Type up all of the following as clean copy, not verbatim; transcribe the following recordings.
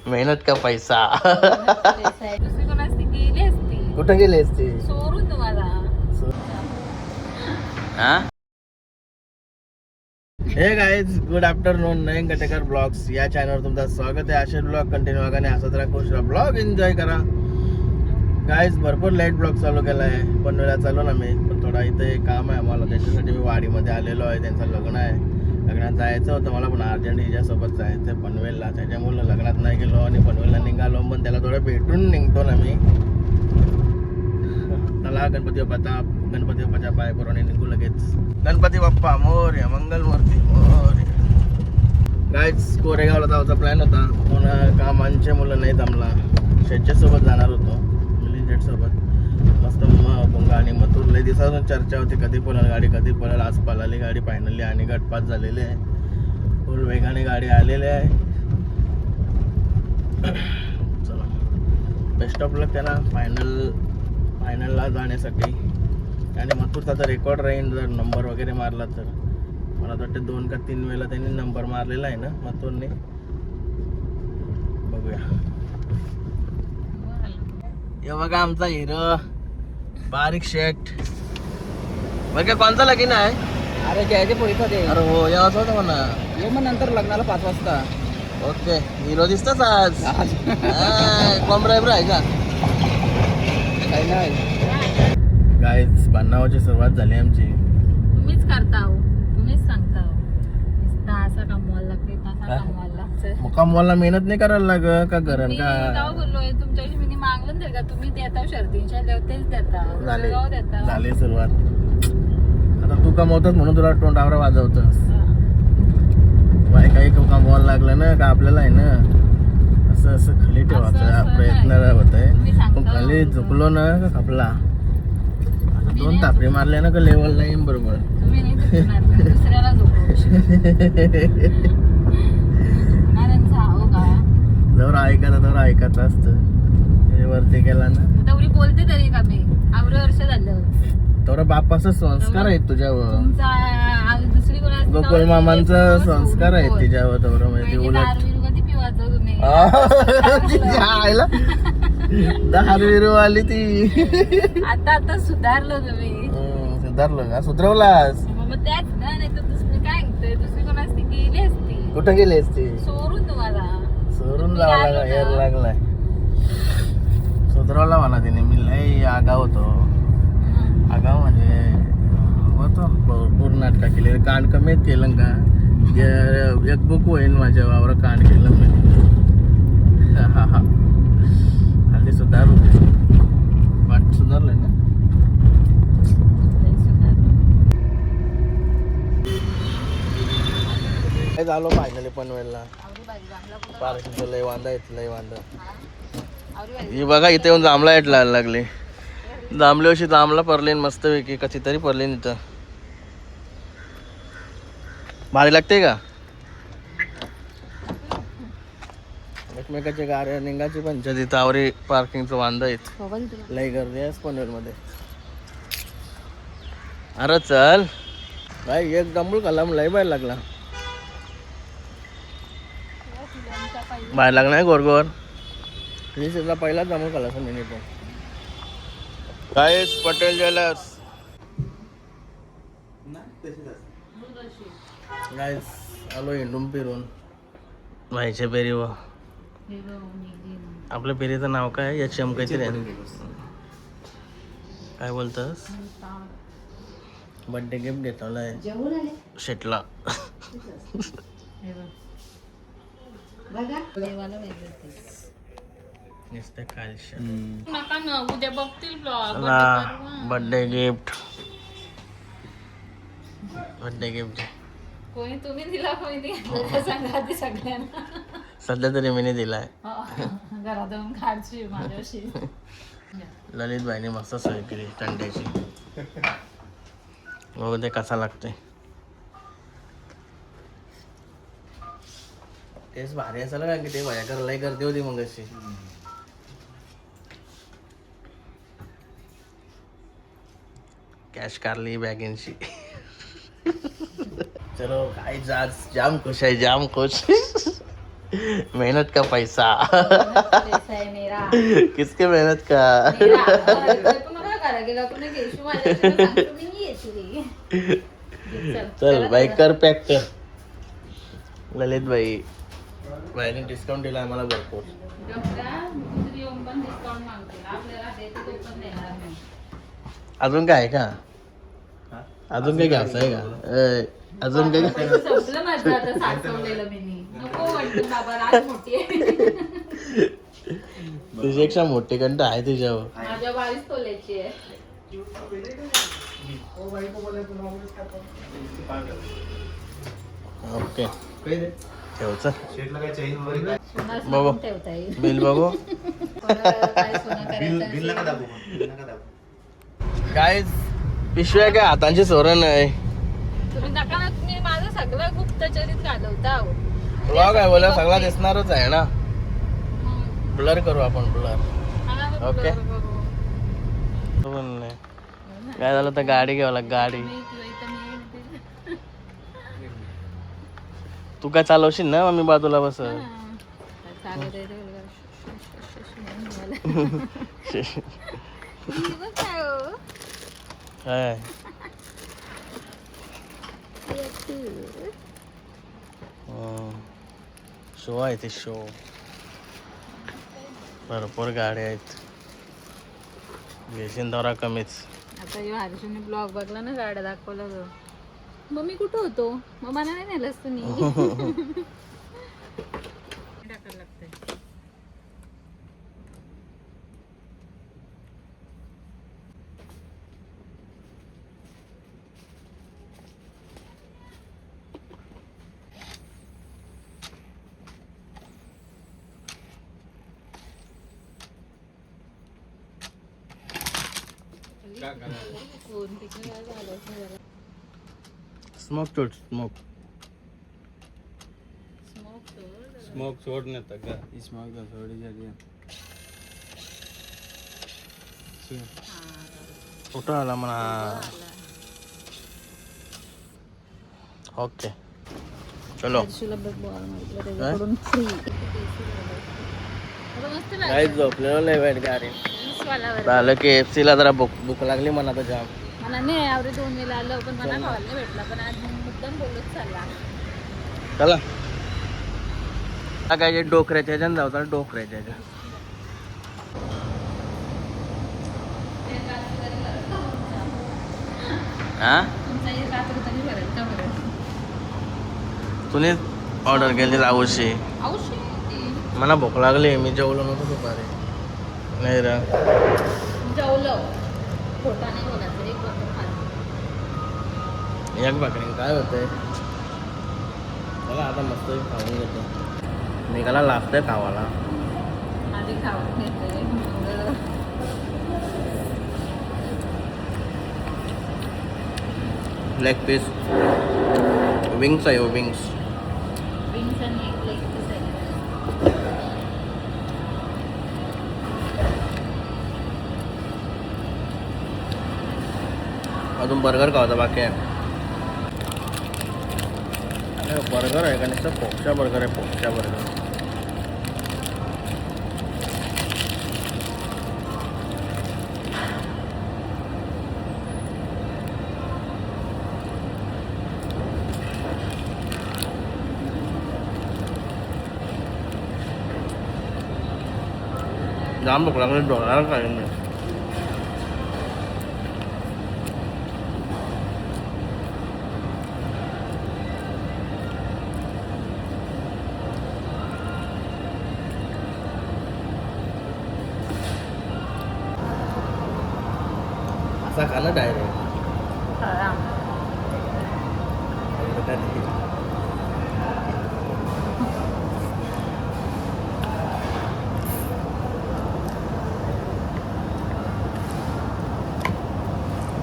मेहनत का पैसा. दुसरी कोण असती गेली असती कुठं गेली असते? सोडून तुम्हाला. हे गाईज गुड आफ्टरनून. नयन कटेकर ब्लॉग्स या चॅनलवर तुमचं स्वागत आहे. असे ब्लॉग कंटिन्यू बघा आणि असंच राहा, खुश राहा, ब्लॉग एन्जॉय करा. गाईज भरपूर लेट ब्लॉग चालू केला आहे. पनवेलला चालू ना मी, पण थोडा इथे काम आहे आम्हाला, त्याच्यासाठी मी वाडीमध्ये आलेलो आहे. त्यांचं लग्न आहे, लग्नात जायचं होतं मला, पण अर्जंट हिच्यासोबत जायचं पनवेलला. त्याच्यामुळे लग्नात नाही गेलो आणि पनवेलला निघालो. पण त्याला थोडं भेटून निघतो ना मी. चला गणपती बाप्पाच्या पाय पडून निघू लगेच. गणपती बाप्पा मोरया, मंगलमूर्ती मोरया. गाईज कोरेगावला जायचा प्लॅन होता, पण कामांचे मुलं नाही जमला. शेटच्यासोबत जाणार होतो, मिलिंद शेटसोबत. मस्त भुंगा आणि मथुर लई दिवसापासून चर्चा होती, कधी पळेल गाडी, कधी पळेल. आज पळाली गाडी फायनली आणि गटपास झालेली आहे. फुल वेगाने गाडी आलेली आहे. चला बेस्ट ऑफ लक त्यांना फायनलला जाण्यासाठी. आणि मथुरचा तर रेकॉर्ड राहील, जर नंबर वगैरे मारला तर. मला वाटतं 2 का 3 वेळेला त्यांनी नंबर मारलेला आहे ना मथुरने. बघूया. हे बघा आमचा हिरो बारीक शेट. बघा कोणता लगीन आहे? अरे जयचे पोलिसात आहे. अरे हो यावंच होतं म्हणा. ये मग नंतर लग्नाला 5 वाजता. ओके हिरो दिसतच आज. कॉम्ब्रायबर आहे का? काही नाही. गाईज बांधवाची सुरुवात झाली आमची. तुम्हीच करता हो, तुम्हीच सांगता हो. नुसता असा कमवायला लागते, तसा कमवायला लागतं. मुकामवाला मेहनत नाही करायला लाग का घरण मी का? गाव बोललोय तुमच्याशी, मी मागलं नाही का? तुम्ही देता शर्तींच्या तेच देता, झाले गाव देता. झाली सुरुवात. आता तू कमवतोस म्हणून तुला तोंडावर वाजवतोस. बाय काही कमवायला लागलं ना का आपल्याला आहे ना असं असं खाली ठेवायचा प्रयत्न होत आहे. पण खाली झुकलो ना का खपला. 2 तापरे मारले ना का लेवल नाही बरोबर. तुम्ही नाही झुकणार, दुसऱ्याला झोपवू. हो का? जवळ ऐकायचं असतं. वरती गेला ना तेवढी बोलते तरी का मी? 11 वर्ष झालं. तर बापाचा संस्कार आहे तुझ्यावर. तुमचा दुसरी कोण असते? गोकुळ मामांचा संस्कार आहे तिच्यावर. तर म्हणजे उलट कधी पिवायचं तुम्ही? आईला 10 विरू आली ती. आता सुधारलो तुम्ही. सुधारलं का? सुधरवलास. मग त्याच ना, नाही तर दुसरी काय म्हणतोय? दुसरी कोण असती गेली असती कुठं गेली असती? सोडून तुम्हाला. सोडून जावं लागला, यार लागलाय. सुधरवला मला तिने. मी लय आगाव होतो. आगाव म्हणजे होतो. भरपूर नाटका केले. कांड कमीत केलं का? एक बुक होईल माझ्या वावर कांड केलं मी. हा हल्ली सुधारू. वाट सुधारलंय ना. काय झालो फायनली पनवेलला. पार्किंगचं लय वांदा येत, लय वांदा. ही बघा इथे येऊन जांभळा येत लागले. जांभले अशी जांभळा पडले मस्त पैकी कशी तरी पडले इथं. भारी लागते का? एकमेकाच्या गाड्या निघायची पंचायत इथं. आवरे पार्किंगचं वांदा येत, लय गर्दी आहे पनवेलमध्ये. अरे चल भाई, एक डंबूळ कलम लय बाहेर लागला. बाहेर लागला आहे गोरगोर. मी सुद्धा पहिलाच जांभूळ खाला असं मी पण. गाईस पटेल ज्वेलर्स. गाईस आलो हिंडून फिरून व्हायच्या पेरीवर. आपल्या पेरीचं नाव काय? HM काहीतरी. काय बोलतस? बर्थडे गिफ्ट घेतलाय शेटला. नुसतं कालशा. नका ना, उद्या बघतील blog. Birthday gift. Birthday gift कोणी तुम्ही दिला, कोणी दिला सांगा आधी सगळ्यांना. सध्या तरी मी दिलाय. घरात जाऊन खायची माझ्याशी. ललित भाईने मस्त सोय केली थंड्याची. बघू ते कसा लागते. तेच भारी असायला का की ते माझ्या घराला गर्दी होती मग अशी. कॅश कारली बॅगेंची. चलो काय आज जाम खुश आहे, जाम खुश. मेहनत का पैसा पैसा है मेरा किसके मेहनत का मेरा पण काय करा गेला पण घेशू माझ्याकडे सांगतो मी नाही येत चल बाई कर पॅक कर ललित बाईने डिस्काउंट दिला आम्हाला भरपूर दुसरी येऊन पण डिस्काउंट मागतील आपल्याला देते तो पण देणार नाही अजून काय आहे का अजून काही घ्यायचं आहे का अजून काही संपलं माझं आता साचवलेलं मी नको म्हणतो बाबा रात मोठी आहे तुझ्यापेक्षा मोठी कंट आहे तुझ्यावर माझ्या 22 तोल्याची आहे ओके ठेवचं सोनं बघू. सांगून ठेवता येईल बिल बघू कोणाला काय सोनं करायचं असेल. गाईज पिशव्या काय हातांची सोरण आहे तुम्ही नका ना तुम्ही माझं सगळं गुप्तचरित घालवता अहो. ब्लॉग आहे बोला सगळा दिसणारच आहे ना ब्लर करू आपण ब्लर हा, मग ओके. बरोबर. काय झालं तर गाडी घ्यावं लाग गाडी मी तुला इथं मी तू काय चालवशील ना मग मी बाजूला बस हा. चालत आहे ते बघा. म्हणून मला. ही बघ काय हो. काय शो आहे ते शो भरपूर गाड्या आहेत घेशील दौरा कमीच आता यो हर्षूने ब्लॉग बघला ना गाड्या दाखवलं ग मग मी कुठं होतो मग मला नाही नेलंस तुम्ही टाकायला लागतंय फोन तिकडे काय झालंच नाही झालं स्मोक सोड स्मोक स्मोक तर स्मोक सोडण्यात का स्मोक तर सोडी झाली कुठं आला म्हणा ओके चलो हर्षूला बघ बॉल मारला त्याच्याकडून फ्री मस्त काय झोपलेलो लय वाईट गाडी वालावर झालं की एफसी ला जरा भूक लागली म्हणा तर जाम मला नाही आवडे 2 वेळा आलं पण मला खावायला नाही भेटला पण आज मुद्दाम बोलत चालला चला काय जे डोकऱ्याच्या ह्याच्यानं जाऊ डोकऱ्याच्या ह्याच्या हा तुमचा एक रात्र तरी भरेल का बरं तुम्ही ऑर्डर केली राहूशी औषध मला भूक लागली मी जेवलो नव्हतो दुपारी नाही रा जेवलं खोटा नाही बोलायचं एक बरोबर खाल्लं एक भाकरी काय होतंय मला आता मस्त खाऊन घेतो निघाला लागतंय खावाला आधी खाऊन घेते मग लेग पीस विंग्स आहे विंग्स विंग्स आणि एक लेग पीस आहे अजून बर्गर खावायचा बाकी आहे बर्गर आहे का नुसतं पोपचा बर्गर आहे पोपचा बर्गर जाम भूक लागली डोळ्याला काय नाही असा खाना डायरेक्ट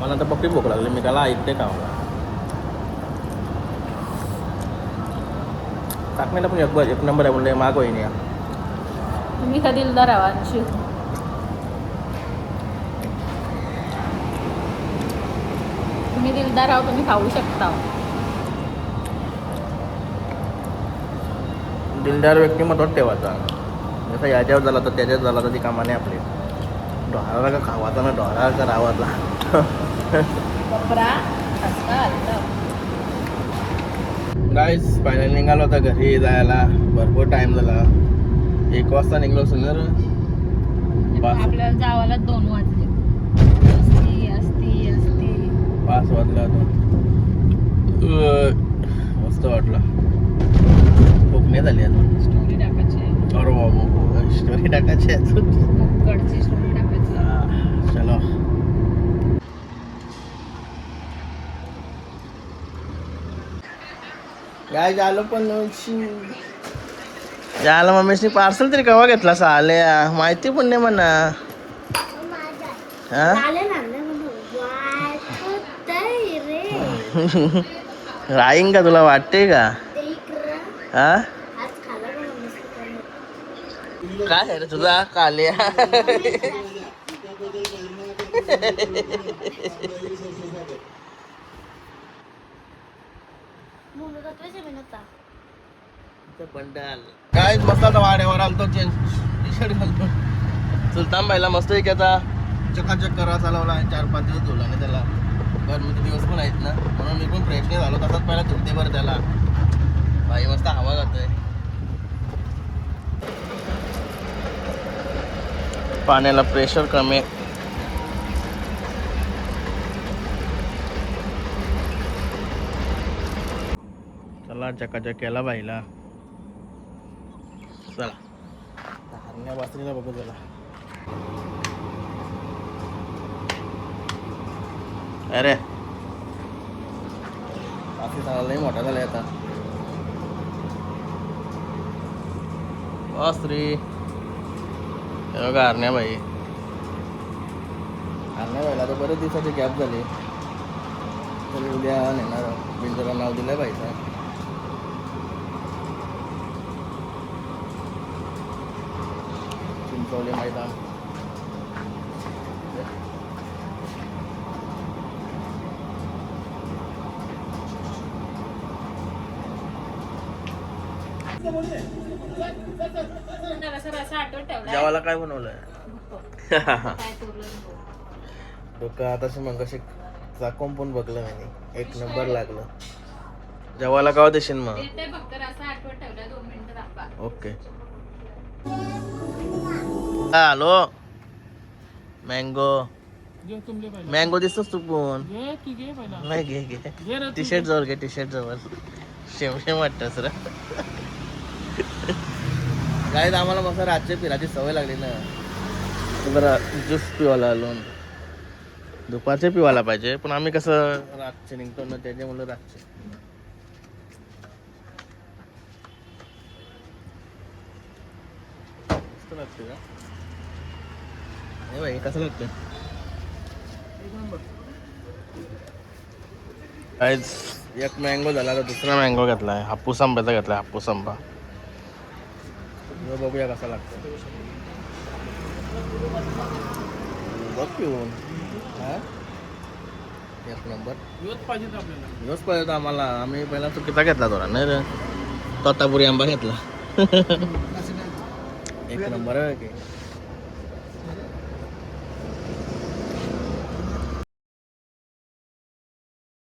मला तर पक्की भूक लागली मी त्याला ऐकते का टाकण्याला पण एक नंबर आहे म्हणले माग होईन या तुम्ही कधी दिलदार आवाज तुम्ही दिलदार आहो तुम्ही खाऊ शकता दिलदार व्यक्तिमत्वात ठेवायचा. जसं याच्यावर झाला तर त्याच्यावर झाला तर ती कामाने आपली डोहारा का खावाचा ना डोहारा का रावाचा. कपरा असं आलं. गाईस फायनल निघालो होता घरी जायला. भरपूर टाइम झाला. 1 वाजता निघलो सुंदर. आपल्याला जावाला 2 वाजले. असती 5 वाजला होता. मस्त वाटलं. खूप नाही झाली अजून. स्टोरी टाकायची. अरे बाबू स्टोरी टाकायची अजून. मुक्कडची स्टोरी टाकायची. चलो काय झालं पण याला मम्मीशी पार्सल तरी केव्हा घेतला आल्या माहिती पण नाही म्हणा. हा राहीन का तुला वाटते का? हा काय आहे रे तुझा काल्या? काय मस्त आता वाड्यावर आलतो चेंज टी शर्ट घालतो. सुलतान बाईला मस्त एक आता चकाचक करा चालवला. 4-5 दिवस धुला नाही त्याला. गरमीचे दिवस पण आहेत ना म्हणून मी पण फ्रेश नाही झालो. तसाच पहिला धुते बरं त्याला. बाई मस्त हवा जातोय. पाण्याला प्रेशर कमी. चला चकाचक केला बाईला. चला हरण्या बासरीला बघू चला. अरे बासरी चालायला मोठा झालाय आता. बासरी बघा हरण्या बाई. हरण्या बाईला तर बरेच दिवसाची गॅप झाली. तरी उद्या नेणार. बिंदूला नाव दिलंय बाईचं. चिंचवली मैदान. जेवायला काय बनवलंय? डोकं आता मग कशी चाकून पण बघलं नाही. 1 नंबर लागलं. जेवायला का देशील मग? ओके. हॅलो मँगो मँगो दिसतोस तू पण? नाही घे टी शर्ट जवळ घे. टी शर्ट जवळ शेमशेम वाटतं सर. काय आम्हाला मस्त रातच्या पिराची सवय लागली ना. जरा ज्यूस पिवायला आलो. दुपारचे पिवायला पाहिजे पण आम्ही कसं रातचे निघतो ना त्याच्यामुळे रातचे. मस्त लागते का? हे बाई कसं लागतं? एक मँगो झाला तर दुसरा मँगो घेतलाय. हापूस आंब्याचा घेतलाय. हापूस आंबा बघूया कसा लागतो. बघ पिऊन. हा 1 नंबर. योच पाहिजे आम्हाला. आम्ही पहिला चुकीचा घेतला थोडा नाही रे. तोतापुरी आंबा घेतला. 1 नंबर आहे की.